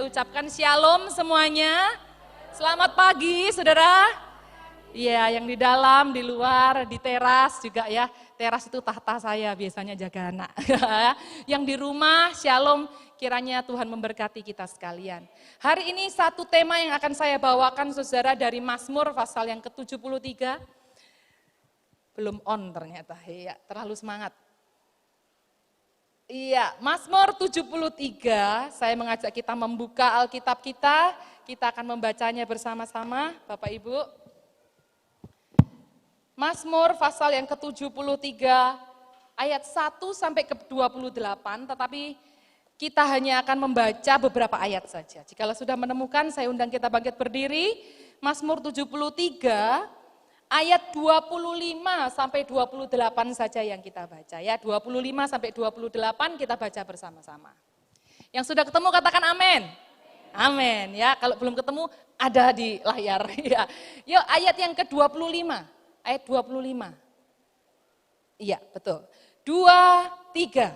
ucapkan shalom semuanya. Selamat pagi saudara. Iya, yang di dalam, di luar, di teras juga ya. Teras itu tahta saya biasanya jaga anak. Yang di rumah, shalom, kiranya Tuhan memberkati kita sekalian. Hari ini satu tema yang akan saya bawakan saudara dari Mazmur pasal yang ke-73. Belum on ternyata, ya terlalu semangat. Iya, Mazmur 73, saya mengajak kita membuka Alkitab kita akan membacanya bersama-sama, Bapak Ibu. Mazmur pasal yang ke-73, ayat 1 sampai ke-28, tetapi kita hanya akan membaca beberapa ayat saja. Jikalau sudah menemukan, saya undang kita bangkit berdiri. Mazmur 73, ayat 25 sampai 28 saja yang kita baca ya. 25 sampai 28 kita baca bersama-sama. Yang sudah ketemu katakan amin. Amin ya. Kalau belum ketemu ada di layar ya. Yuk ayat yang ke-25. Ayat 25. Iya, betul. 2, 3.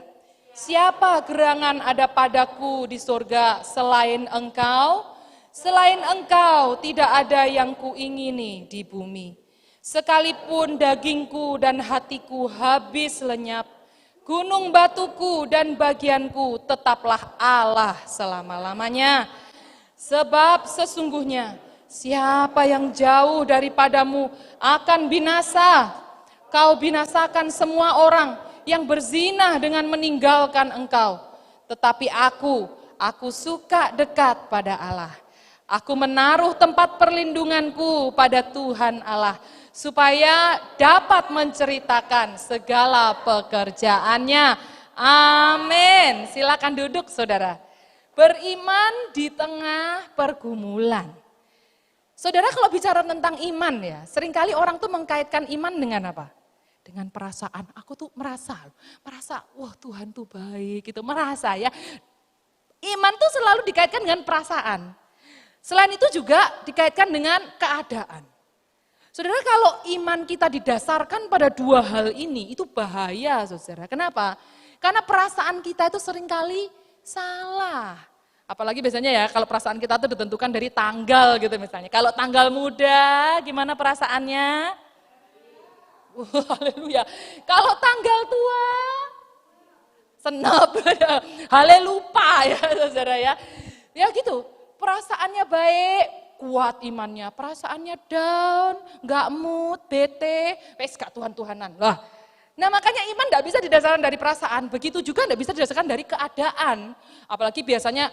Siapa gerangan ada padaku di surga selain Engkau? Selain Engkau tidak ada yang kuingini di bumi. Sekalipun dagingku dan hatiku habis lenyap, gunung batuku dan bagianku tetaplah Allah selama-lamanya. Sebab sesungguhnya siapa yang jauh daripadamu akan binasa. Kau binasakan semua orang yang berzina dengan meninggalkan engkau. Tetapi aku suka dekat pada Allah. Aku menaruh tempat perlindunganku pada Tuhan Allah, supaya dapat menceritakan segala pekerjaannya. Amin. Silakan duduk saudara. Beriman di tengah pergumulan. Saudara kalau bicara tentang iman ya, seringkali orang tuh mengkaitkan iman dengan apa? Dengan perasaan. Aku tuh merasa, wah Tuhan tuh baik gitu, merasa ya. Iman tuh selalu dikaitkan dengan perasaan. Selain itu juga dikaitkan dengan keadaan. Saudara, kalau iman kita didasarkan pada dua hal ini, itu bahaya saudara. Kenapa? Karena perasaan kita itu seringkali salah. Apalagi biasanya ya, kalau perasaan kita itu ditentukan dari tanggal gitu misalnya. Kalau tanggal muda, gimana perasaannya? Haleluya. Kalau tanggal tua, senap. Halelupa ya saudara ya. Ya gitu, perasaannya baik, kuat imannya, perasaannya down, gak mood, bete, gak Tuhan-Tuhanan. Nah makanya iman gak bisa didasarkan dari perasaan, begitu juga gak bisa didasarkan dari keadaan. Apalagi biasanya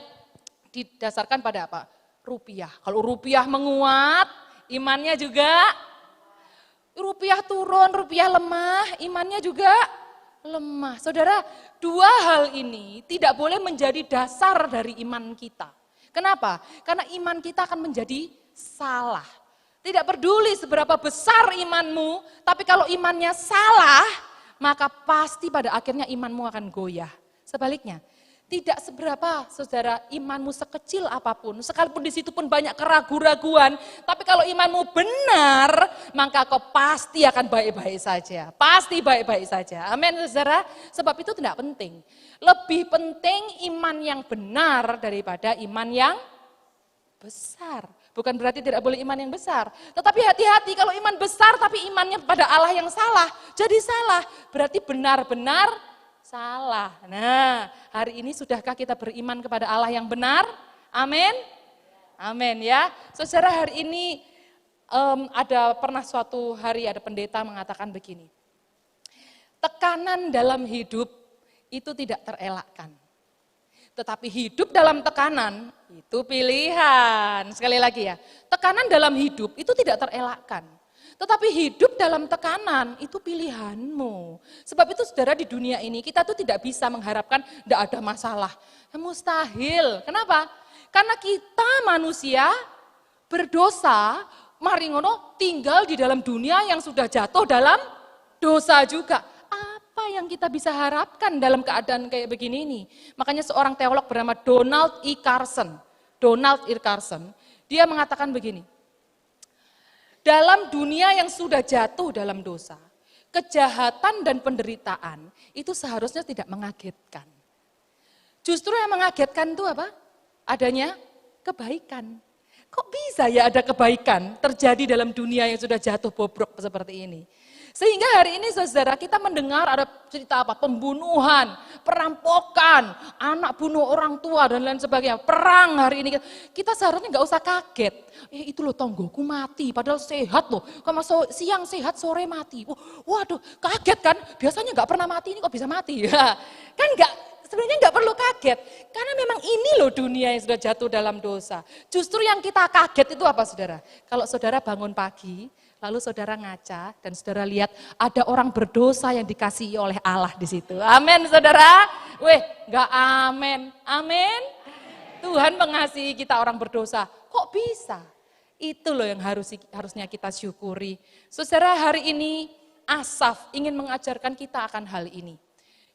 didasarkan pada apa? Rupiah. Kalau rupiah menguat, imannya juga, rupiah turun, rupiah lemah, imannya juga lemah. Saudara, dua hal ini tidak boleh menjadi dasar dari iman kita. Kenapa? Karena iman kita akan menjadi salah. Tidak peduli seberapa besar imanmu, tapi kalau imannya salah, maka pasti pada akhirnya imanmu akan goyah. Sebaliknya, tidak seberapa saudara imanmu sekecil apapun, sekalipun di situ pun banyak keraguan-raguan, tapi kalau imanmu benar, maka kau pasti akan baik-baik saja. Pasti baik-baik saja. Amin saudara. Sebab itu tidak penting. Lebih penting iman yang benar daripada iman yang besar. Bukan berarti tidak boleh iman yang besar. Tetapi hati-hati kalau iman besar tapi imannya pada Allah yang salah. Jadi salah. Berarti benar-benar salah. Nah, hari ini sudahkah kita beriman kepada Allah yang benar? Amin. Amin ya. Saudara, hari ini pernah suatu hari ada pendeta mengatakan begini. Tekanan dalam hidup itu tidak terelakkan. Tetapi hidup dalam tekanan itu pilihan. Sekali lagi ya, tekanan dalam hidup itu tidak terelakkan. Tetapi hidup dalam tekanan itu pilihanmu. Sebab itu saudara di dunia ini kita tuh tidak bisa mengharapkan tidak ada masalah. Mustahil. Kenapa? Karena kita manusia berdosa, mari ngono tinggal di dalam dunia yang sudah jatuh dalam dosa juga. Apa yang kita bisa harapkan dalam keadaan kayak begini ini? Makanya seorang teolog bernama Donald E. Carson, dia mengatakan begini. Dalam dunia yang sudah jatuh dalam dosa, kejahatan dan penderitaan itu seharusnya tidak mengagetkan. Justru yang mengagetkan itu apa? Adanya kebaikan. Kok bisa ya ada kebaikan terjadi dalam dunia yang sudah jatuh bobrok seperti ini? Sehingga hari ini saudara kita mendengar ada cerita apa? Pembunuhan, perampokan, anak bunuh orang tua dan lain sebagainya. Perang hari ini. Kita seharusnya nggak usah kaget. Itu loh tonggoku mati padahal sehat loh. Kalau siang sehat sore mati. Waduh kaget kan? Biasanya nggak pernah mati ini kok bisa mati ya. Kan sebenarnya nggak perlu kaget. Karena memang ini loh dunia yang sudah jatuh dalam dosa. Justru yang kita kaget itu apa saudara? Kalau saudara bangun pagi, lalu saudara ngaca dan saudara lihat ada orang berdosa yang dikasihi oleh Allah di situ. Amin saudara. Nggak amin. Amin. Tuhan mengasihi kita orang berdosa. Kok bisa? Itu loh yang harusnya kita syukuri. Saudara hari ini Asaf ingin mengajarkan kita akan hal ini.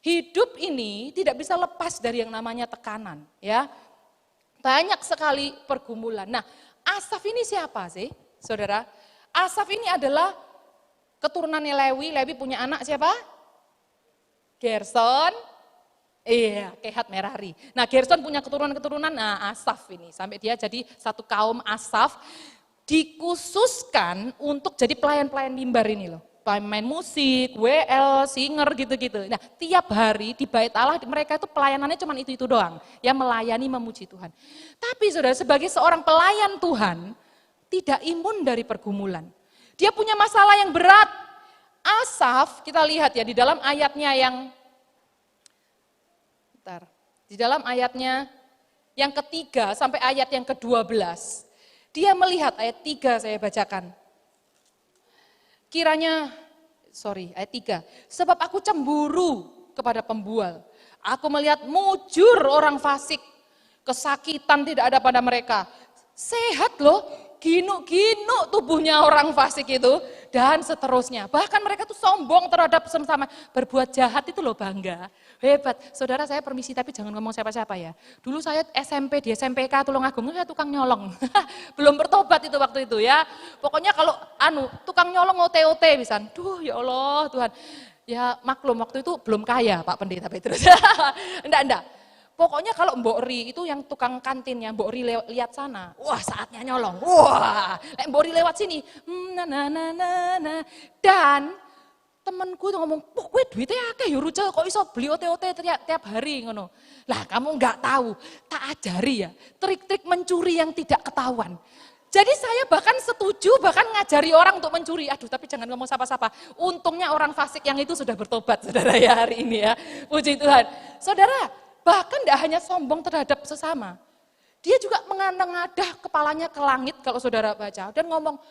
Hidup ini tidak bisa lepas dari yang namanya tekanan. Ya, banyak sekali pergumulan. Nah Asaf ini siapa sih saudara? Asaf ini adalah keturunannya Lewi. Lewi punya anak siapa? Gerson. Kehat Merari. Nah Gerson punya keturunan-keturunan, nah Asaf ini. Sampai dia jadi satu kaum Asaf. Dikhususkan untuk jadi pelayan-pelayan mimbar ini loh. Main musik, WL, singer gitu-gitu. Nah tiap hari di bait Allah mereka itu pelayanannya cuma itu doang. Ya melayani memuji Tuhan. Tapi saudara sebagai seorang pelayan Tuhan, tidak imun dari pergumulan. Dia punya masalah yang berat. Asaf, kita lihat ya di dalam ayatnya yang ketiga sampai ayat yang ke-12. Dia melihat ayat 3 saya bacakan. Ayat 3. Sebab aku cemburu kepada pembual. Aku melihat mujur orang fasik. Kesakitan tidak ada pada mereka. Sehat loh. Ginuk-ginuk tubuhnya orang fasik itu dan seterusnya. Bahkan mereka tuh sombong terhadap sesama, berbuat jahat itu loh bangga. Hebat. Saudara saya permisi tapi jangan ngomong siapa-siapa ya. Dulu saya SMP di SMPK Tulungagung saya tukang nyolong. Belum bertobat itu waktu itu ya. Pokoknya kalau tukang nyolong OT bisa. Duh ya Allah Tuhan. Ya maklum waktu itu belum kaya Pak Pendeta Petrus. Enggak. Pokoknya kalau Mbok Ri itu yang tukang kantinnya, Mbok Ri lihat sana, wah saatnya nyolong, wah Mbok Ri lewat sini, dan temenku itu ngomong, gue duitnya akeh ya Rucel, kok iso beli OT-OT tiap hari ngono. Lah kamu nggak tahu, tak ajari ya, trik-trik mencuri yang tidak ketahuan. Jadi saya bahkan setuju, bahkan ngajari orang untuk mencuri. Aduh tapi jangan ngomong sapa-sapa. Untungnya orang fasik yang itu sudah bertobat saudara ya hari ini ya, puji Tuhan. Saudara, bahkan tidak hanya sombong terhadap sesama. Dia juga mengadah kepalanya ke langit kalau saudara baca. Dan ngomong,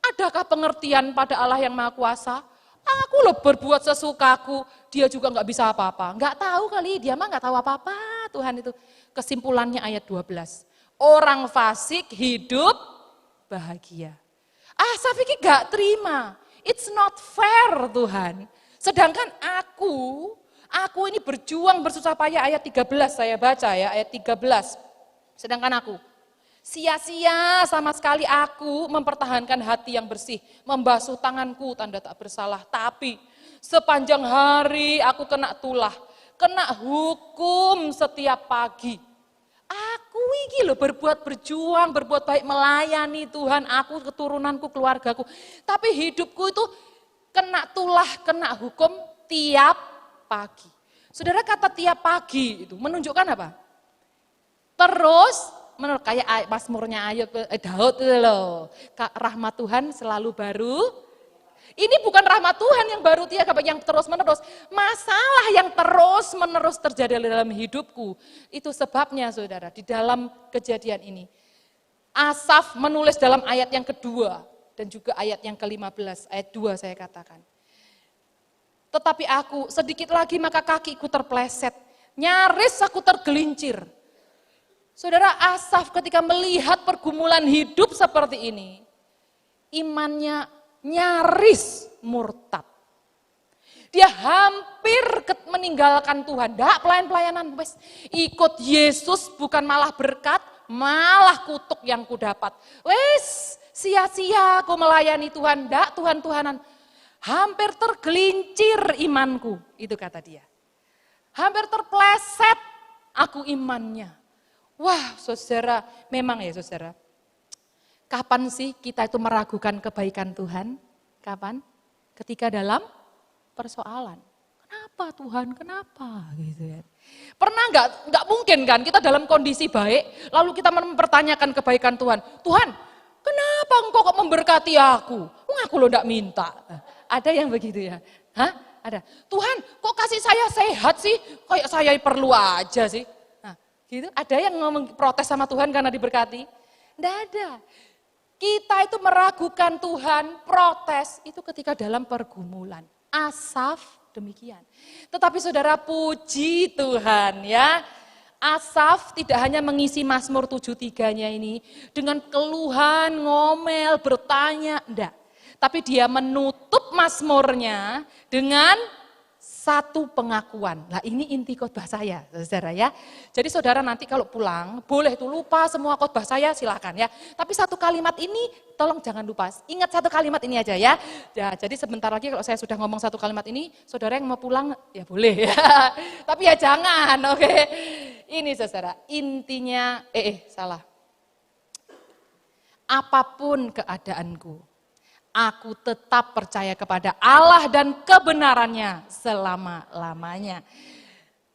adakah pengertian pada Allah yang Maha Kuasa? Aku loh berbuat sesukaku, dia juga nggak bisa apa-apa. Nggak tahu kali, dia mah nggak tahu apa-apa Tuhan itu. Kesimpulannya ayat 12. Orang fasik hidup bahagia. Asaf ini nggak terima. It's not fair Tuhan. Sedangkan aku ini berjuang bersusah payah, ayat 13 saya baca ya, ayat 13. Sedangkan aku, sia-sia sama sekali aku mempertahankan hati yang bersih, membasuh tanganku tanda tak bersalah. Tapi sepanjang hari aku kena tulah, kena hukum setiap pagi. Aku ini loh berjuang, berbuat baik, melayani Tuhan, aku, keturunanku, keluargaku. Tapi hidupku itu kena tulah, kena hukum tiap pagi. Saudara kata tiap pagi itu menunjukkan apa? Terus menurut kayak Mazmurnya Daud itu loh. Rahmat Tuhan selalu baru. Ini bukan rahmat Tuhan yang baru yang terus menerus. Masalah yang terus menerus terjadi dalam hidupku. Itu sebabnya saudara di dalam kejadian ini. Asaf menulis dalam ayat yang kedua dan juga ayat yang ke-15, ayat 2 saya katakan. Tetapi aku sedikit lagi maka kakiku terpleset, nyaris aku tergelincir. Saudara Asaf ketika melihat pergumulan hidup seperti ini, imannya nyaris murtad. Dia hampir meninggalkan Tuhan, dak pelayanan wes ikut Yesus bukan malah berkat, malah kutuk yang kudapat. Wes sia-sia aku melayani Tuhan, dak Tuhan-Tuhanan. Hampir tergelincir imanku, itu kata dia. Hampir terpleset aku imannya. Wah, saudara, memang ya saudara. Kapan sih kita itu meragukan kebaikan Tuhan? Kapan? Ketika dalam persoalan. Kenapa Tuhan? Kenapa? Gitu ya. Pernah nggak mungkin kan kita dalam kondisi baik, lalu kita mempertanyakan kebaikan Tuhan. Tuhan, kenapa engkau kok memberkati aku? Aku lo nggak minta. Ada yang begitu ya? Hah? Ada. Tuhan, kok kasih saya sehat sih? Kayak saya perlu aja sih. Nah, gitu. Ada yang ngomong protes sama Tuhan karena diberkati? Nggak ada. Kita itu meragukan Tuhan, protes itu ketika dalam pergumulan. Asaf demikian. Tetapi saudara, puji Tuhan ya. Asaf tidak hanya mengisi Mazmur 73-nya ini dengan keluhan, ngomel, bertanya, enggak. Tapi dia menutup Mazmurnya dengan satu pengakuan. Nah ini inti khotbah saya, saudara ya. Jadi saudara nanti kalau pulang, boleh tuh lupa semua khotbah saya silakan ya. Tapi satu kalimat ini tolong jangan lupa. Ingat satu kalimat ini aja ya. Ya jadi sebentar lagi kalau saya sudah ngomong satu kalimat ini, saudara yang mau pulang ya boleh ya. Tapi ya jangan, oke. Ini saudara, intinya, salah. Apapun keadaanku, aku tetap percaya kepada Allah dan kebenarannya selama-lamanya.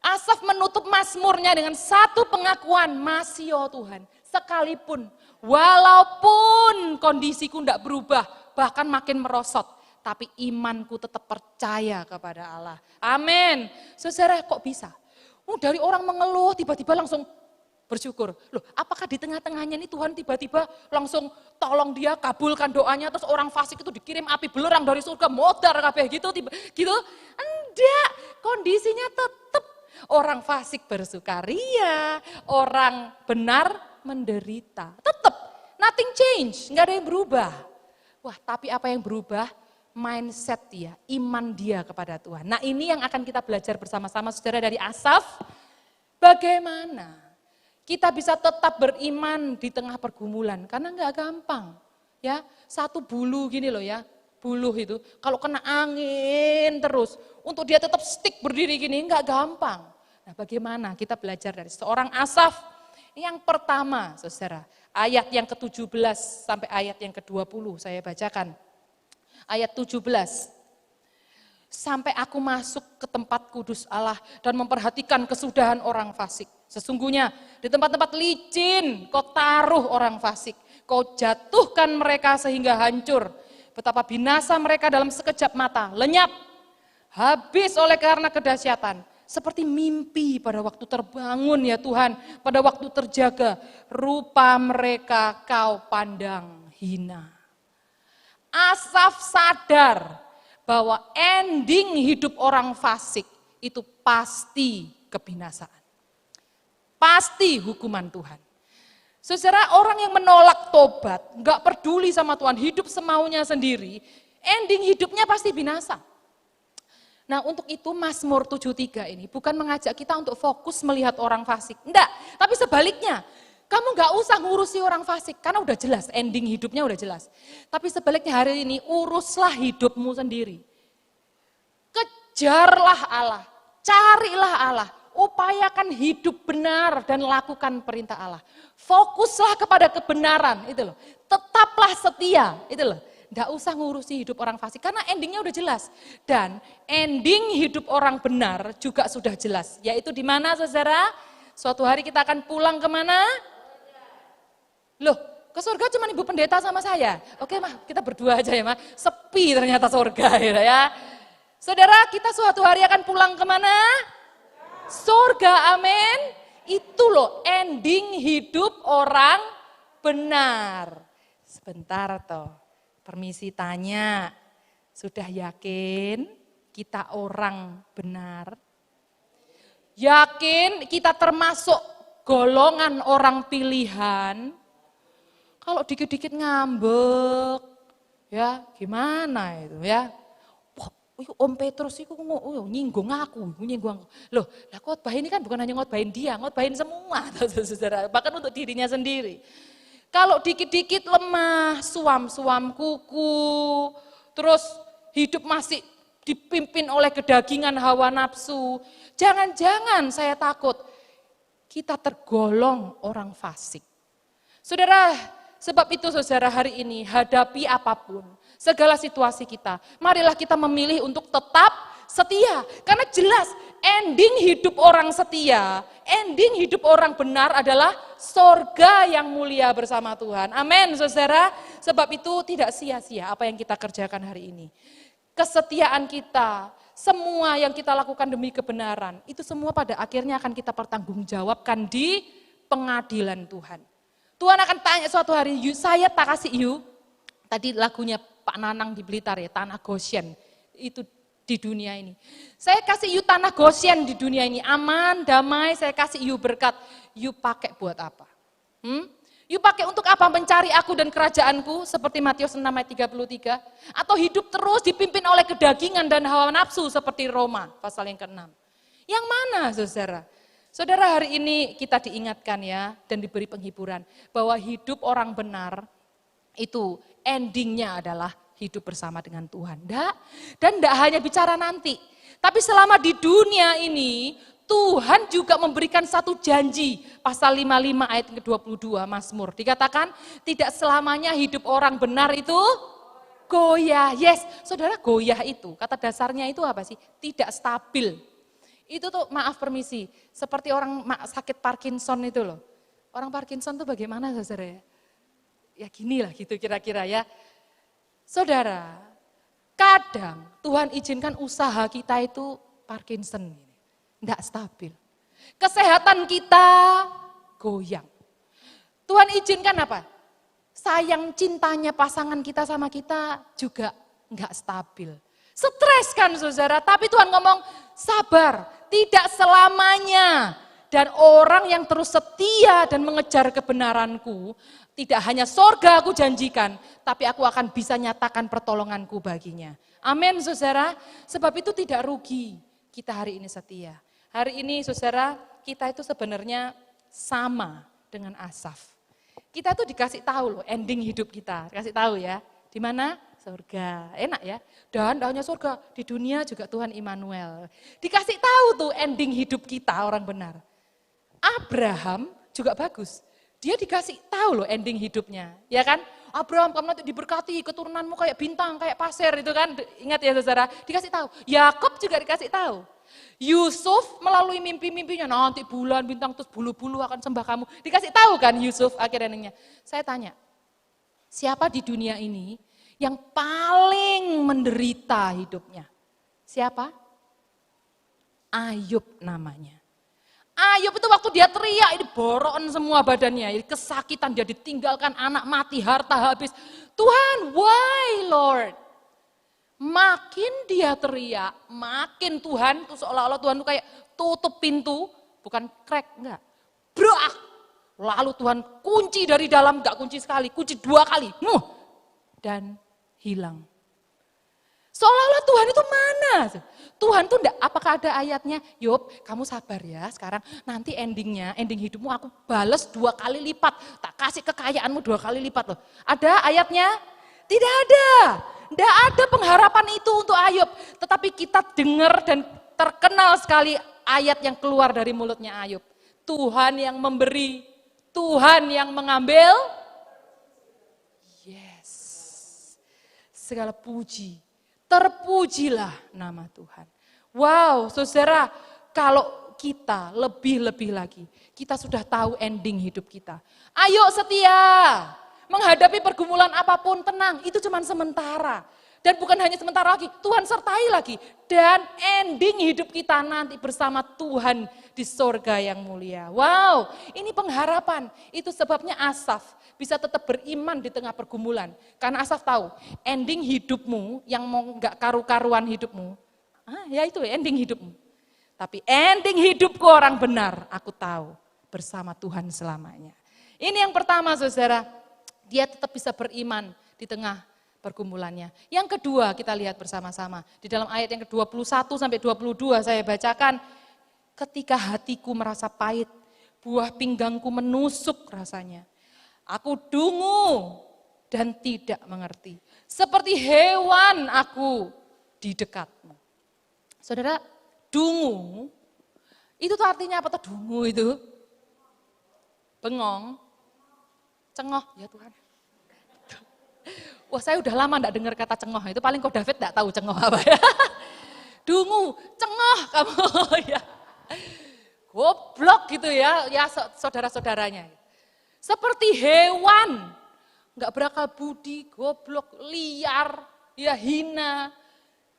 Asaf menutup Mazmurnya dengan satu pengakuan, masih ya Tuhan, sekalipun, walaupun kondisiku tidak berubah, bahkan makin merosot, tapi imanku tetap percaya kepada Allah. Amin. Saudara kok bisa? Dari orang mengeluh tiba-tiba langsung bersyukur. Loh, apakah di tengah-tengahnya ini Tuhan tiba-tiba langsung tolong dia, kabulkan doanya, terus orang fasik itu dikirim api belerang dari surga, modar kabeh gitu, gitu? Enggak, kondisinya tetap orang fasik bersukaria, orang benar menderita. Tetap, nothing change, enggak ada yang berubah. Wah, tapi apa yang berubah? Mindset dia, iman dia kepada Tuhan. Nah ini yang akan kita belajar bersama-sama saudara dari Asaf. Bagaimana kita bisa tetap beriman di tengah pergumulan, karena enggak gampang. Ya, satu bulu gini loh ya, buluh itu kalau kena angin terus, untuk dia tetap stick berdiri gini enggak gampang. Nah, bagaimana kita belajar dari seorang Asaf? Yang pertama, saudara, ayat yang ke-17 sampai ayat yang ke-20 saya bacakan. Ayat 17. Sampai aku masuk ke tempat kudus Allah dan memperhatikan kesudahan orang fasik. Sesungguhnya di tempat-tempat licin kau taruh orang fasik. Kau jatuhkan mereka sehingga hancur. Betapa binasa mereka dalam sekejap mata, lenyap. Habis oleh karena kedahsyatan. Seperti mimpi pada waktu terbangun ya Tuhan. Pada waktu terjaga, rupa mereka kau pandang hina. Asaf sadar bahwa ending hidup orang fasik itu pasti kebinasaan. Pasti hukuman Tuhan. Saudara, orang yang menolak tobat, gak peduli sama Tuhan, hidup semaunya sendiri, ending hidupnya pasti binasa. Nah untuk itu Mazmur 73 ini bukan mengajak kita untuk fokus melihat orang fasik. Enggak, tapi sebaliknya. Kamu gak usah ngurusi orang fasik, karena udah jelas, ending hidupnya udah jelas. Tapi sebaliknya hari ini, uruslah hidupmu sendiri. Kejarlah Allah, carilah Allah, upayakan hidup benar dan lakukan perintah Allah. Fokuslah kepada kebenaran, itu loh. Tetaplah setia, itu loh. Gak usah ngurusi hidup orang fasik, karena endingnya udah jelas. Dan ending hidup orang benar juga sudah jelas. Yaitu di mana saudara? Suatu hari kita akan pulang kemana? Loh, ke surga cuma ibu pendeta sama saya. Oke mah, kita berdua aja ya mah. Sepi ternyata surga ya. Saudara, kita suatu hari akan pulang kemana? Surga, amin. Itu loh ending hidup orang benar. Sebentar toh, permisi tanya. Sudah yakin kita orang benar? Yakin kita termasuk golongan orang pilihan? Kalau dikit-dikit ngambek, ya gimana itu ya? Wah, Om Petrus itu nyinggung aku, nyinggung aku. Loh, lah khotbah ini kan bukan hanya ngotbahin dia, ngotbahin semua, saudara. Bahkan untuk dirinya sendiri. Kalau dikit-dikit lemah, suam-suam kuku, terus hidup masih dipimpin oleh kedagingan hawa nafsu. Jangan-jangan saya takut kita tergolong orang fasik. Saudara, sebab itu saudara hari ini hadapi apapun, segala situasi kita, marilah kita memilih untuk tetap setia. Karena jelas ending hidup orang setia, ending hidup orang benar adalah sorga yang mulia bersama Tuhan. Amin saudara. Sebab itu tidak sia-sia apa yang kita kerjakan hari ini. Kesetiaan kita, semua yang kita lakukan demi kebenaran, itu semua pada akhirnya akan kita pertanggungjawabkan di pengadilan Tuhan. Tuhan akan tanya suatu hari, saya tak kasih you, tadi lagunya Pak Nanang di Blitar ya, Tanah Goshen, itu di dunia ini. Saya kasih you tanah Goshen di dunia ini, aman, damai, saya kasih you berkat, you pakai buat apa? You pakai untuk apa? Mencari aku dan kerajaanku, seperti Matius 6 ayat 33, atau hidup terus dipimpin oleh kedagingan dan hawa nafsu, seperti Roma pasal yang ke-6. Yang mana saudara? Saudara, hari ini kita diingatkan ya, dan diberi penghiburan, bahwa hidup orang benar, itu endingnya adalah hidup bersama dengan Tuhan. Dan tidak hanya bicara nanti, tapi selama di dunia ini, Tuhan juga memberikan satu janji, pasal 55 ayat ke-22 Mazmur. Dikatakan tidak selamanya hidup orang benar itu goyah. Yes, saudara, goyah itu, kata dasarnya itu apa sih? Tidak stabil. Itu tuh maaf permisi, seperti orang sakit Parkinson itu loh. Orang Parkinson tuh bagaimana saudara ya? Ya gini lah gitu kira-kira ya. Saudara, kadang Tuhan izinkan usaha kita itu Parkinson. Tidak stabil. Kesehatan kita goyang. Tuhan izinkan apa? Sayang cintanya pasangan kita sama kita juga enggak stabil. Stres kan saudara, tapi Tuhan ngomong sabar, tidak selamanya. Dan orang yang terus setia dan mengejar kebenaranku, tidak hanya sorga aku janjikan, tapi aku akan bisa nyatakan pertolonganku baginya. Amin saudara, sebab itu tidak rugi kita hari ini setia. Hari ini saudara, kita itu sebenarnya sama dengan Asaf. Kita tuh dikasih tahu loh ending hidup kita, kasih tahu ya. Di mana? Surga. Enak ya. Dan tidak hanya surga, di dunia juga Tuhan Immanuel. Dikasih tahu tuh ending hidup kita orang benar. Abraham juga bagus. Dia dikasih tahu loh ending hidupnya, ya kan? Abraham, kamu nanti diberkati, keturunanmu kayak bintang, kayak pasir itu kan. Ingat ya saudara, dikasih tahu. Yakub juga dikasih tahu. Yusuf melalui mimpi-mimpinya, nanti bulan, bintang, terus bulu-bulu akan sembah kamu. Dikasih tahu kan Yusuf akhirnya. Saya tanya, siapa di dunia ini yang paling menderita hidupnya? Siapa? Ayub namanya. Ayub itu waktu dia teriak, ini boron semua badannya, ini kesakitan, dia ditinggalkan, anak mati, harta habis. Tuhan, why Lord? Makin dia teriak, makin Tuhan, tuh seolah-olah Tuhan tuh kayak tutup pintu, bukan crack, enggak. Brak! Lalu Tuhan kunci dari dalam, enggak kunci sekali, kunci 2 kali. Dan hilang. Seolah-olah Tuhan itu mana? Tuhan tuh enggak, apakah ada ayatnya, Yob kamu sabar ya sekarang, nanti endingnya, ending hidupmu aku balas 2 kali lipat, tak kasih kekayaanmu 2 kali lipat loh. Ada ayatnya? Tidak ada. Tidak ada pengharapan itu untuk Ayub. Tetapi kita dengar dan terkenal sekali ayat yang keluar dari mulutnya Ayub. Tuhan yang memberi, Tuhan yang mengambil. Yes. Segala puji, terpujilah nama Tuhan. Wow, saudara, kalau kita lebih-lebih lagi, kita sudah tahu ending hidup kita. Ayo setia. Menghadapi pergumulan apapun tenang, itu cuma sementara. Dan bukan hanya sementara lagi, Tuhan sertai lagi. Dan ending hidup kita nanti bersama Tuhan di sorga yang mulia. Wow, ini pengharapan. Itu sebabnya Asaf bisa tetap beriman di tengah pergumulan. Karena Asaf tahu, ending hidupmu yang mau gak karu-karuan hidupmu, ya itu ending hidupmu. Tapi ending hidupku orang benar, aku tahu bersama Tuhan selamanya. Ini yang pertama saudara. Dia tetap bisa beriman di tengah pergumulannya. Yang kedua kita lihat bersama-sama. Di dalam ayat yang ke-21 sampai 22 saya bacakan. Ketika hatiku merasa pahit, buah pinggangku menusuk rasanya. Aku dungu dan tidak mengerti. Seperti hewan aku di dekatmu. Saudara, dungu, itu tuh artinya apa tuh dungu itu? Bengong, cengoh, ya Tuhan. Wah saya udah lama enggak dengar kata cengoh, itu paling kok David enggak tahu cengoh apa ya. Dungu, cengoh kamu ya. Goblok gitu ya, ya saudara-saudaranya. Seperti hewan, enggak berakal budi, goblok, liar, ya hina.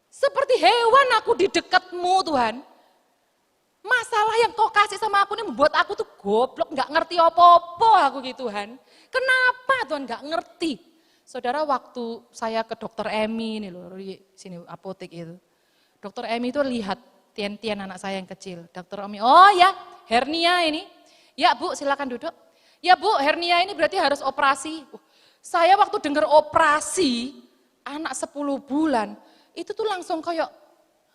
Seperti hewan aku di dekatmu Tuhan. Masalah yang kau kasih sama aku ini membuat aku tuh goblok, enggak ngerti apa-apa aku gitu Tuhan. Kenapa Tuhan enggak ngerti? Saudara waktu saya ke dokter Emi ini loh, di sini apotek itu. Dokter Emi itu lihat Tian-Tian anak saya yang kecil. Dokter Emi, oh ya hernia ini. Ya Bu silakan duduk. Ya Bu hernia ini berarti harus operasi. Saya waktu dengar operasi anak 10 bulan itu tuh langsung kayak,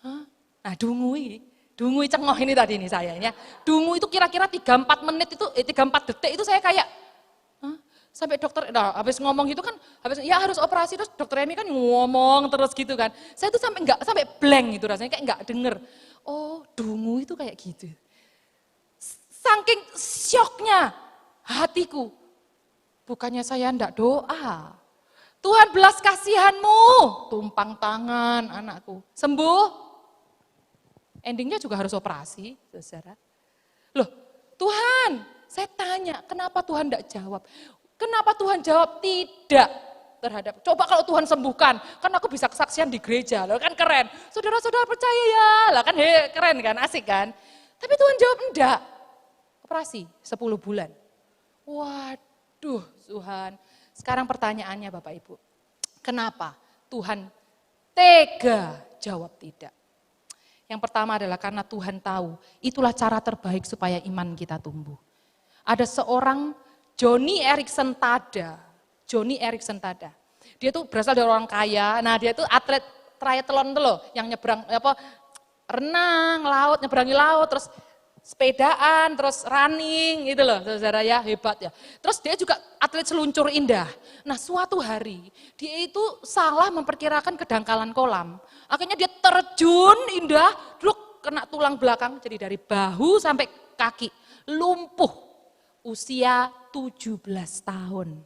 hah? Nah dungui cengoh ini tadi nih sayanya. Dungu itu kira-kira 3-4 menit itu, 3-4 detik itu saya kayak, sampai dokter, nah, habis ngomong gitu kan, habis ya harus operasi terus dokter Emi kan ngomong terus gitu kan. Saya tuh sampai blank gitu rasanya kayak enggak denger. Oh, dungu itu kayak gitu. Saking syoknya hatiku. Bukannya saya enggak doa. Tuhan belas kasihanmu, tumpang tangan anakku. Sembuh. Endingnya juga harus operasi, saudara. Loh, Tuhan, saya tanya, kenapa Tuhan enggak jawab? Kenapa Tuhan jawab tidak terhadap, coba kalau Tuhan sembuhkan, kan aku bisa kesaksian di gereja, loh kan keren. Saudara-saudara percaya ya, lah kan keren kan, asik kan. Tapi Tuhan jawab enggak, operasi 10 bulan. Waduh Tuhan, sekarang pertanyaannya Bapak Ibu, kenapa Tuhan tega jawab tidak? Yang pertama adalah karena Tuhan tahu, itulah cara terbaik supaya iman kita tumbuh. Ada seorang Johnny Erickson Tada. Dia tuh berasal dari orang kaya. Nah, dia tuh atlet triathlon tuh loh, yang nyebrang renang laut, nyebrangi laut, terus sepedaan, terus running gitu loh, saudara ya, hebat ya. Terus dia juga atlet seluncur indah. Nah, suatu hari dia itu salah memperkirakan kedangkalan kolam. Akhirnya dia terjun indah, kena tulang belakang, jadi dari bahu sampai kaki, lumpuh. Usia 17 tahun.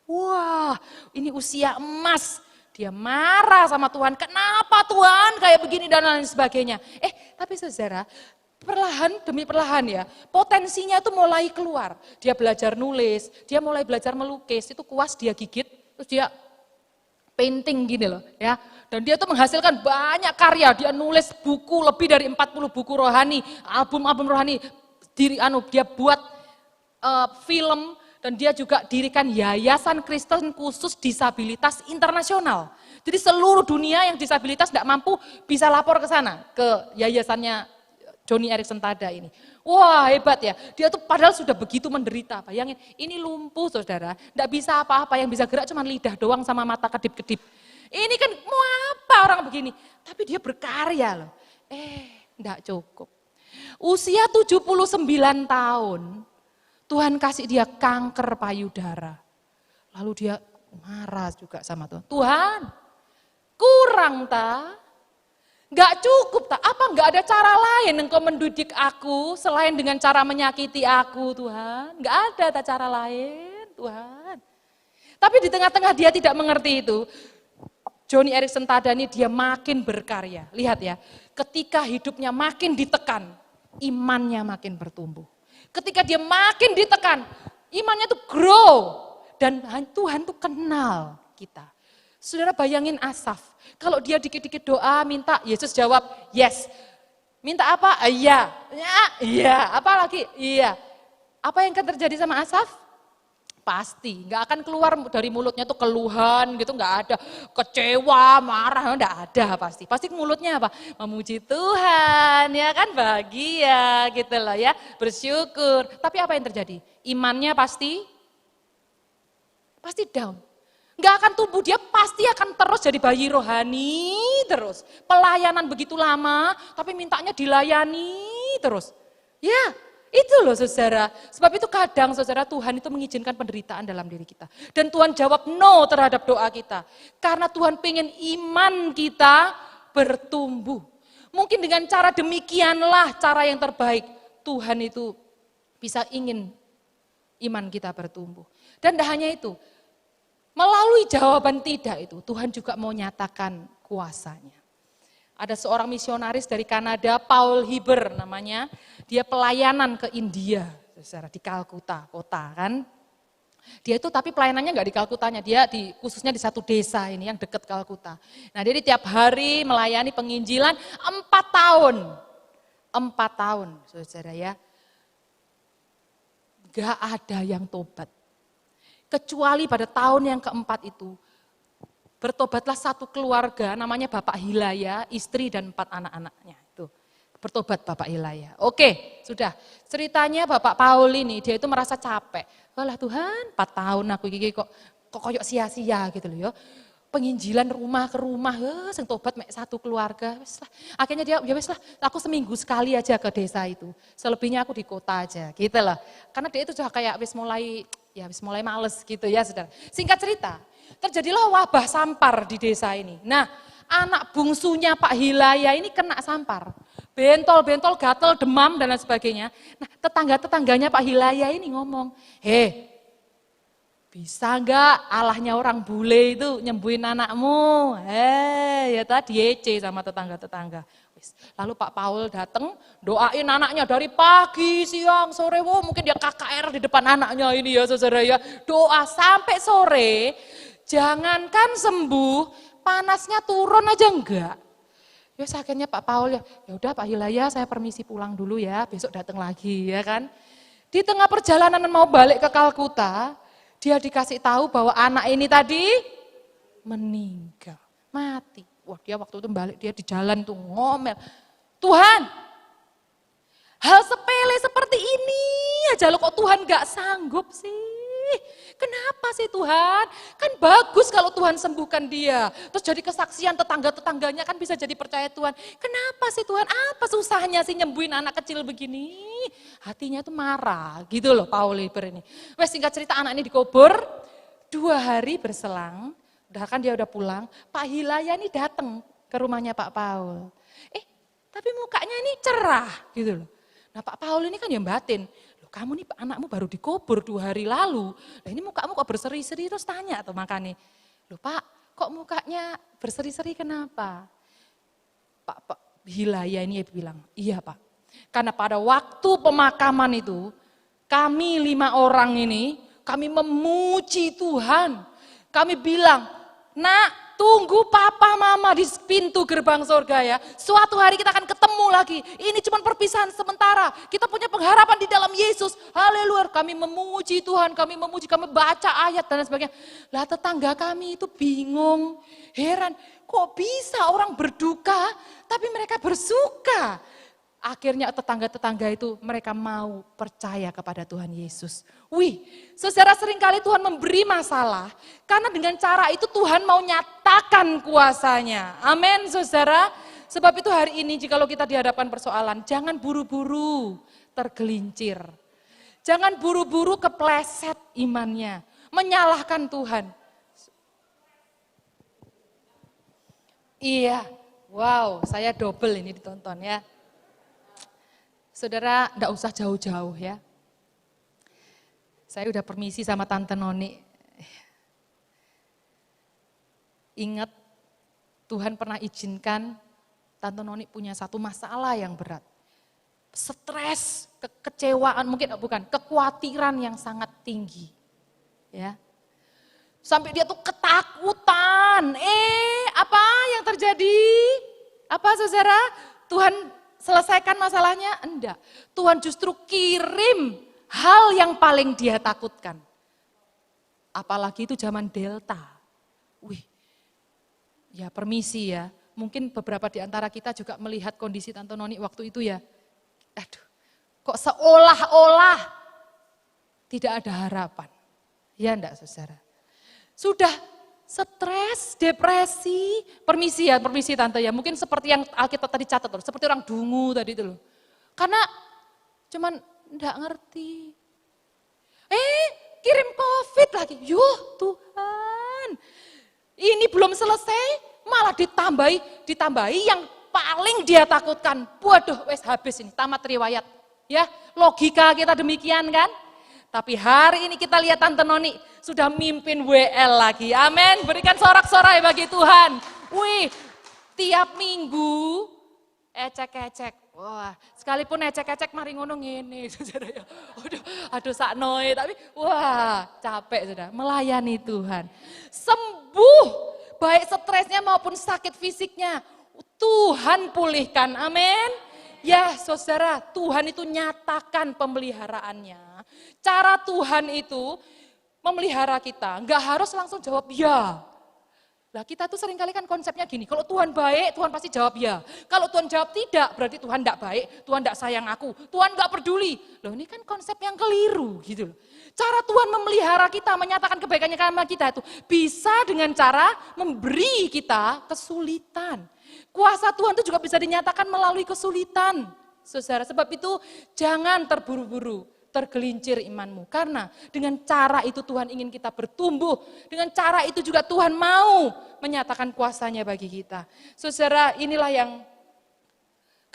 Wah, ini usia emas. Dia marah sama Tuhan, kenapa Tuhan kayak begini dan lain sebagainya. Tapi saudara, perlahan demi perlahan ya, potensinya itu mulai keluar. Dia belajar nulis, dia mulai belajar melukis, itu kuas dia gigit, terus dia painting gini loh ya. Dan dia tuh menghasilkan banyak karya, dia nulis buku lebih dari 40 buku rohani, album-album rohani. Dia buat film, dan dia juga dirikan Yayasan Kristen Khusus Disabilitas Internasional. Jadi seluruh dunia yang disabilitas tidak mampu bisa lapor ke sana, ke yayasannya Johnny Erickson Tada ini. Wah hebat ya, dia tuh padahal sudah begitu menderita, bayangin ini lumpuh saudara, tidak bisa apa-apa, yang bisa gerak cuma lidah doang sama mata kedip-kedip. Ini kan mau apa orang begini, tapi dia berkarya loh. Tidak cukup. Usia 79 tahun, Tuhan kasih dia kanker payudara. Lalu dia marah juga sama Tuhan. Tuhan, kurang tak? Gak cukup tak? Apa gak ada cara lain engkau mendidik aku selain dengan cara menyakiti aku Tuhan? Gak ada tak cara lain Tuhan. Tapi di tengah-tengah dia tidak mengerti itu. Johnny Erickson Tada ini dia makin berkarya. Lihat ya, ketika hidupnya makin ditekan, imannya makin bertumbuh. Ketika dia makin ditekan, imannya tuh grow. Dan Tuhan tuh kenal kita. Saudara bayangin Asaf, kalau dia dikit-dikit doa minta, Yesus jawab yes. Minta apa? Iya. Iya. Apa lagi? Iya. Apa yang akan terjadi sama Asaf? Pasti, nggak akan keluar dari mulutnya tuh keluhan gitu, nggak ada. Kecewa, marah, nggak ada pasti. Pasti mulutnya apa? Memuji Tuhan, ya kan bahagia gitu loh ya, bersyukur. Tapi apa yang terjadi? Imannya pasti down. Nggak akan tumbuh, dia pasti akan terus jadi bayi rohani terus. Pelayanan begitu lama, tapi mintanya dilayani terus. Ya, itu loh saudara. Sebab itu kadang saudara Tuhan itu mengizinkan penderitaan dalam diri kita. Dan Tuhan jawab no terhadap doa kita. Karena Tuhan pengen iman kita bertumbuh. Mungkin dengan cara demikianlah cara yang terbaik. Tuhan itu bisa ingin iman kita bertumbuh. Dan tidak hanya itu, melalui jawaban tidak itu, Tuhan juga mau nyatakan kuasanya. Ada seorang misionaris dari Kanada, Paul Hiber namanya, dia pelayanan ke India, saudara, di Kalkuta, kota kan. Dia itu tapi pelayanannya nggak di Kalkutanya, dia khususnya di satu desa ini yang dekat Kalkuta. Nah dia tiap hari melayani penginjilan 4 tahun. 4 tahun, saudara ya. Gak ada yang tobat. Kecuali pada tahun yang keempat itu, bertobatlah satu keluarga, namanya Bapak Hilaya, istri dan 4 anak-anaknya. Itu bertobat Bapak Hilaya. Oke, sudah. Ceritanya Bapak Paul ini, dia itu merasa capek. Walah Tuhan, 4 tahun aku gigi kok koyok sia-sia gitu loh ya. Penginjilan rumah ke rumah, sing tobat mek satu keluarga. Wes lah. Akhirnya dia, ya wes lah, aku seminggu sekali aja ke desa itu. Selebihnya aku di kota aja, gitu lah. Karena dia itu sudah kayak wes mulai males gitu ya, saudara. Singkat cerita, terjadilah wabah sampar di desa ini. Nah, anak bungsunya Pak Hilaya ini kena sampar. Bentol, gatel, demam dan lain sebagainya. Nah, tetangga-tetangganya Pak Hilaya ini ngomong, bisa enggak Allahnya orang bule itu nyembuhin anakmu? Ya tadi diece sama tetangga-tetangga. Lalu Pak Paul datang, doain anaknya dari pagi, siang, sore. Mungkin dia KKR di depan anaknya ini ya saudara ya. Doa sampai sore, jangankan sembuh, panasnya turun aja enggak. Ya akhirnya Pak Paul ya udah Pak Hilaya saya permisi pulang dulu ya, besok datang lagi ya kan. Di tengah perjalanan mau balik ke Kalkuta, dia dikasih tahu bahwa anak ini tadi meninggal, mati. Wah dia waktu itu balik, dia di jalan tuh ngomel, Tuhan hal sepele seperti ini aja loh kok Tuhan gak sanggup sih. Kenapa sih Tuhan? Kan bagus kalau Tuhan sembuhkan dia. Terus jadi kesaksian tetangga-tetangganya kan bisa jadi percaya Tuhan. Kenapa sih Tuhan? Apa susahnya sih nyembuhin anak kecil begini? Hatinya tuh marah gitu loh Paul Hiber ini. Wes singkat cerita anak ini dikubur, 2 hari berselang, dia udah pulang, Pak Hilaya ini datang ke rumahnya Pak Paul. Tapi mukanya ini cerah gitu loh. Nah Pak Paul ini kan yang batin. Kamu nih anakmu baru dikubur 2 hari lalu, nah ini mukamu kok berseri-seri, terus tanya atau makanya, loh Pak kok mukanya berseri-seri kenapa? Pak Hilaya ini bilang, iya Pak, karena pada waktu pemakaman itu, kami 5 orang ini, kami memuji Tuhan, kami bilang, nak tunggu papa mama di pintu gerbang surga ya. Suatu hari kita akan ketemu lagi. Ini cuma perpisahan sementara. Kita punya pengharapan di dalam Yesus. Haleluya. Kami memuji Tuhan, kami baca ayat dan sebagainya. Lah tetangga kami itu bingung, heran. Kok bisa orang berduka tapi mereka bersuka? Akhirnya tetangga-tetangga itu mereka mau percaya kepada Tuhan Yesus. Saudara seringkali Tuhan memberi masalah, karena dengan cara itu Tuhan mau nyatakan kuasanya. Amin saudara. Sebab itu hari ini jikalau kita dihadapkan persoalan, jangan buru-buru tergelincir. Jangan buru-buru kepleset imannya, menyalahkan Tuhan. Iya, wow saya double ini ditonton ya. Saudara, enggak usah jauh-jauh ya. Saya udah permisi sama Tante Noni. Ingat, Tuhan pernah izinkan Tante Noni punya satu masalah yang berat. Stres, kekecewaan, mungkin bukan, kekhawatiran yang sangat tinggi. Ya. Sampai dia tuh ketakutan. Apa yang terjadi? Apa saudara? Tuhan selesaikan masalahnya? Enggak. Tuhan justru kirim hal yang paling dia takutkan. Apalagi itu zaman Delta. Ya permisi ya. Mungkin beberapa di antara kita juga melihat kondisi Tante Noni waktu itu ya. Aduh, kok seolah-olah tidak ada harapan. Ya enggak saudara? Sudah stres, depresi, permisi Tante ya, mungkin seperti yang Alkitab tadi catat loh, seperti orang dungu tadi itu loh. Karena cuman enggak ngerti. Kirim COVID lagi, Tuhan. Ini belum selesai, malah ditambahi yang paling dia takutkan. Waduh, wes habis ini, tamat riwayat. Ya, logika kita demikian kan. Tapi hari ini kita lihat Tante Noni sudah mimpin WL lagi. Amin. Berikan sorak-sorai bagi Tuhan. Wih, tiap minggu ecek-ecek. Wah, sekalipun ecek-ecek mari ngono ngene, saudara ya. Aduh saknoe, tapi wah capek sudah melayani Tuhan. Sembuh, baik stresnya maupun sakit fisiknya. Tuhan pulihkan, amin. Ya saudara, Tuhan itu nyatakan pemeliharaannya. Cara Tuhan itu memelihara kita, enggak harus langsung jawab ya. Lah kita tuh seringkali kan konsepnya gini, kalau Tuhan baik, Tuhan pasti jawab ya. Kalau Tuhan jawab tidak, berarti Tuhan enggak baik, Tuhan enggak sayang aku, Tuhan enggak peduli. Loh ini kan konsep yang keliru gitu loh. Cara Tuhan memelihara kita, menyatakan kebaikannya sama kita itu bisa dengan cara memberi kita kesulitan. Kuasa Tuhan itu juga bisa dinyatakan melalui kesulitan. Saudara, sebab itu jangan terburu-buru. Tergelincir imanmu. Karena dengan cara itu Tuhan ingin kita bertumbuh. Dengan cara itu juga Tuhan mau menyatakan kuasanya bagi kita. Saudara, inilah yang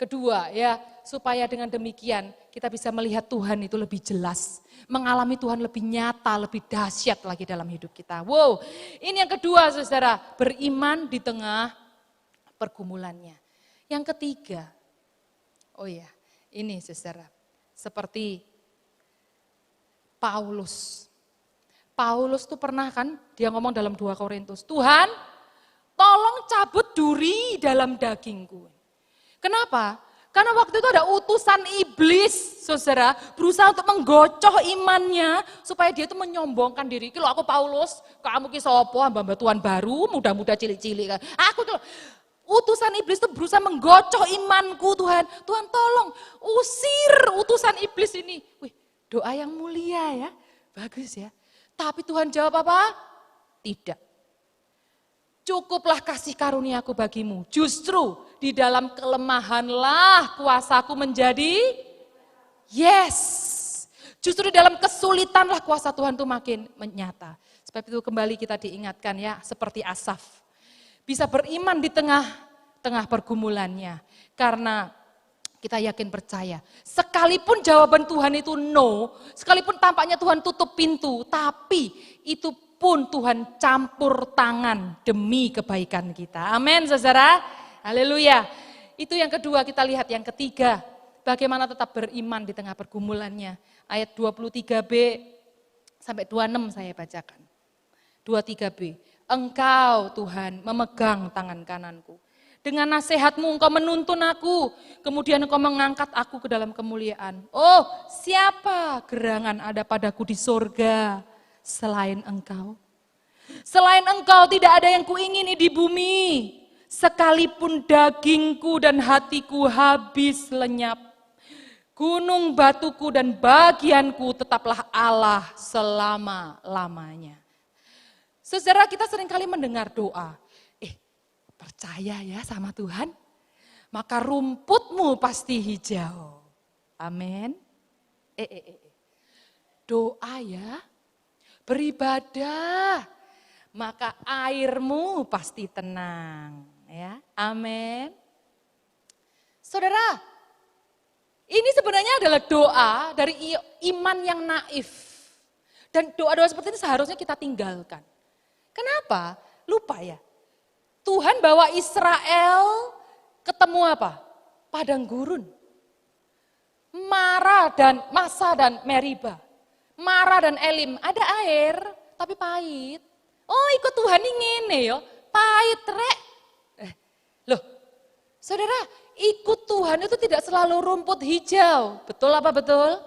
kedua ya. Supaya dengan demikian kita bisa melihat Tuhan itu lebih jelas. Mengalami Tuhan lebih nyata, lebih dahsyat lagi dalam hidup kita. Wow, ini yang kedua saudara. Beriman di tengah pergumulannya. Yang ketiga, oh ya ini saudara. Seperti Paulus tuh pernah kan, dia ngomong dalam 2 Korintus, Tuhan tolong cabut duri dalam dagingku. Kenapa? Karena waktu itu ada utusan iblis, saudara, berusaha untuk menggocoh imannya, supaya dia itu menyombongkan diri. Kalau aku Paulus, kamu ki sopo, hamba Tuhan baru, muda-muda cilik-cilik kan. Aku tuh, utusan iblis itu berusaha menggocoh imanku Tuhan. Tuhan tolong, usir utusan iblis ini. Wih, doa yang mulia ya, bagus ya. Tapi Tuhan jawab apa? Tidak. Cukuplah kasih karuniaku bagimu. Justru di dalam kelemahanlah kuasaku menjadi yes. Justru di dalam kesulitanlah kuasa Tuhan itu makin menyata. Sebab itu kembali kita diingatkan ya, seperti Asaf. Bisa beriman di tengah pergumulannya. Karena kita yakin percaya, sekalipun jawaban Tuhan itu no, sekalipun tampaknya Tuhan tutup pintu, tapi itu pun Tuhan campur tangan demi kebaikan kita. Amin, saudara. Haleluya. Itu yang kedua, kita lihat yang ketiga, bagaimana tetap beriman di tengah pergumulannya. Ayat 23b sampai 26 saya bacakan. 23b, Engkau Tuhan memegang tangan kananku. Dengan nasihatmu engkau menuntun aku, kemudian engkau mengangkat aku ke dalam kemuliaan. Oh, siapa gerangan ada padaku di sorga selain engkau? Selain engkau tidak ada yang kuingini di bumi, sekalipun dagingku dan hatiku habis lenyap. Gunung batuku dan bagianku tetaplah Allah selama-lamanya. Saudara, kita seringkali mendengar doa, percaya ya sama Tuhan, maka rumputmu pasti hijau. Amin. Doa ya, beribadah, maka airmu pasti tenang. Ya, amin. Saudara, ini sebenarnya adalah doa dari iman yang naif. Dan doa-doa seperti ini seharusnya kita tinggalkan. Kenapa? Lupa ya. Tuhan bawa Israel ketemu apa? Padang gurun. Masa dan Meriba. Mara dan Elim, ada air tapi pahit. Oh ikut Tuhan ini yo, pahit rek. Loh, saudara, ikut Tuhan itu tidak selalu rumput hijau. Betul apa betul?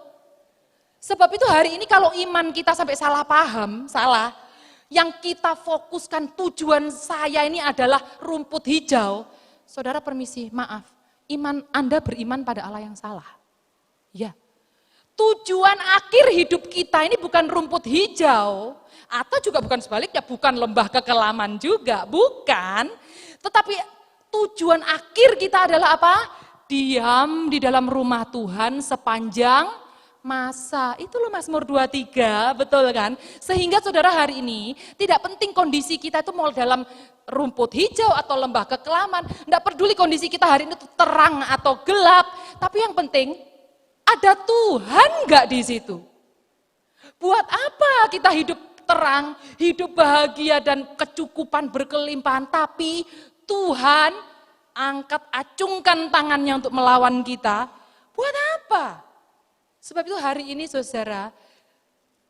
Sebab itu hari ini kalau iman kita sampai salah paham, salah. Yang kita fokuskan tujuan saya ini adalah rumput hijau. Saudara permisi, maaf. Anda beriman pada Allah yang salah. Ya. Tujuan akhir hidup kita ini bukan rumput hijau. Atau juga bukan sebaliknya, bukan lembah kekelaman juga. Bukan. Tetapi tujuan akhir kita adalah apa? Diam di dalam rumah Tuhan sepanjang masa. Itu loh Mazmur 23, betul kan? Sehingga saudara hari ini tidak penting kondisi kita itu mau dalam rumput hijau atau lembah kekelaman. Tidak peduli kondisi kita hari ini itu terang atau gelap. Tapi yang penting ada Tuhan enggak di situ? Buat apa kita hidup terang, hidup bahagia dan kecukupan berkelimpahan, tapi Tuhan acungkan tangannya untuk melawan kita. Buat apa? Sebab itu hari ini saudara,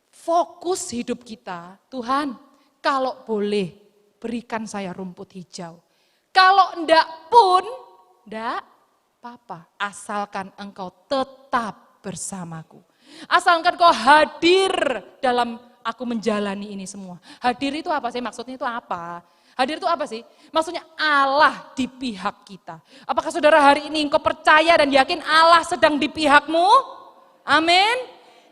fokus hidup kita, Tuhan kalau boleh berikan saya rumput hijau. Kalau enggak pun, enggak apa-apa. Asalkan engkau tetap bersamaku. Asalkan kau hadir dalam aku menjalani ini semua. Hadir itu apa sih? Maksudnya itu apa? Hadir itu apa sih? Maksudnya Allah di pihak kita. Apakah saudara hari ini engkau percaya dan yakin Allah sedang di pihakmu? Amin.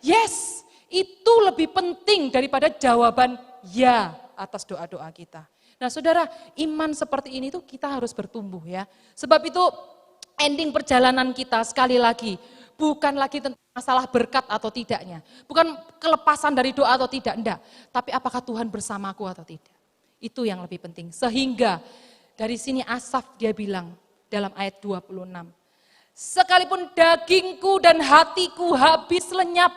Yes, itu lebih penting daripada jawaban ya atas doa-doa kita. Nah saudara, iman seperti ini tuh kita harus bertumbuh ya. Sebab itu ending perjalanan kita sekali lagi, bukan lagi tentang masalah berkat atau tidaknya. Bukan kelepasan dari doa atau tidak, enggak. Tapi apakah Tuhan bersamaku atau tidak. Itu yang lebih penting. Sehingga dari sini Asaf dia bilang dalam ayat 26. Sekalipun dagingku dan hatiku habis lenyap.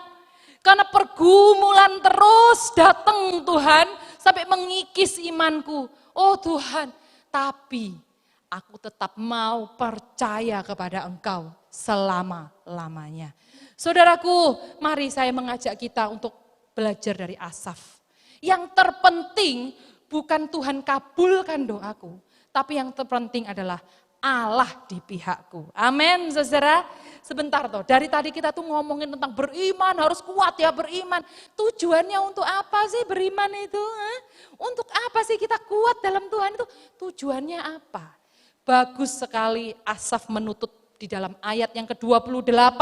Karena pergumulan terus datang Tuhan sampai mengikis imanku. Oh Tuhan, tapi aku tetap mau percaya kepada Engkau selama-lamanya. Saudaraku, mari saya mengajak kita untuk belajar dari Asaf. Yang terpenting bukan Tuhan kabulkan doaku, tapi yang terpenting adalah Allah di pihakku. Amin, saudara. Sebentar toh, dari tadi kita tuh ngomongin tentang beriman, harus kuat ya beriman. Tujuannya untuk apa sih beriman itu? Untuk apa sih kita kuat dalam Tuhan itu? Tujuannya apa? Bagus sekali Asaf menutup di dalam ayat yang ke-28.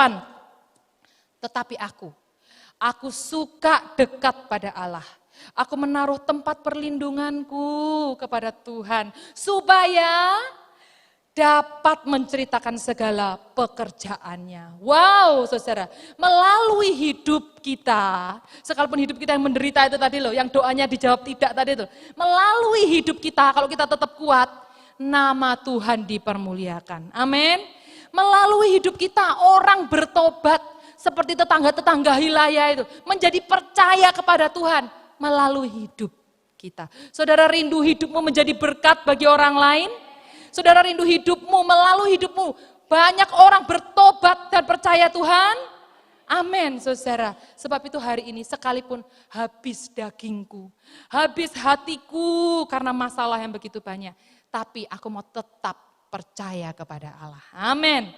Tetapi aku suka dekat pada Allah. Aku menaruh tempat perlindunganku kepada Tuhan. Supaya dapat menceritakan segala pekerjaannya. Wow saudara, melalui hidup kita, sekalipun hidup kita yang menderita itu tadi loh, yang doanya dijawab tidak tadi itu. Melalui hidup kita, kalau kita tetap kuat, nama Tuhan dipermuliakan. Amin. Melalui hidup kita, orang bertobat seperti tetangga-tetangga Hilaya itu. Menjadi percaya kepada Tuhan melalui hidup kita. Saudara rindu hidupmu menjadi berkat bagi orang lain? Saudara rindu hidupmu, melalui hidupmu banyak orang bertobat dan percaya Tuhan? Amin saudara. Sebab itu hari ini sekalipun habis dagingku, habis hatiku karena masalah yang begitu banyak. Tapi aku mau tetap percaya kepada Allah. Amin.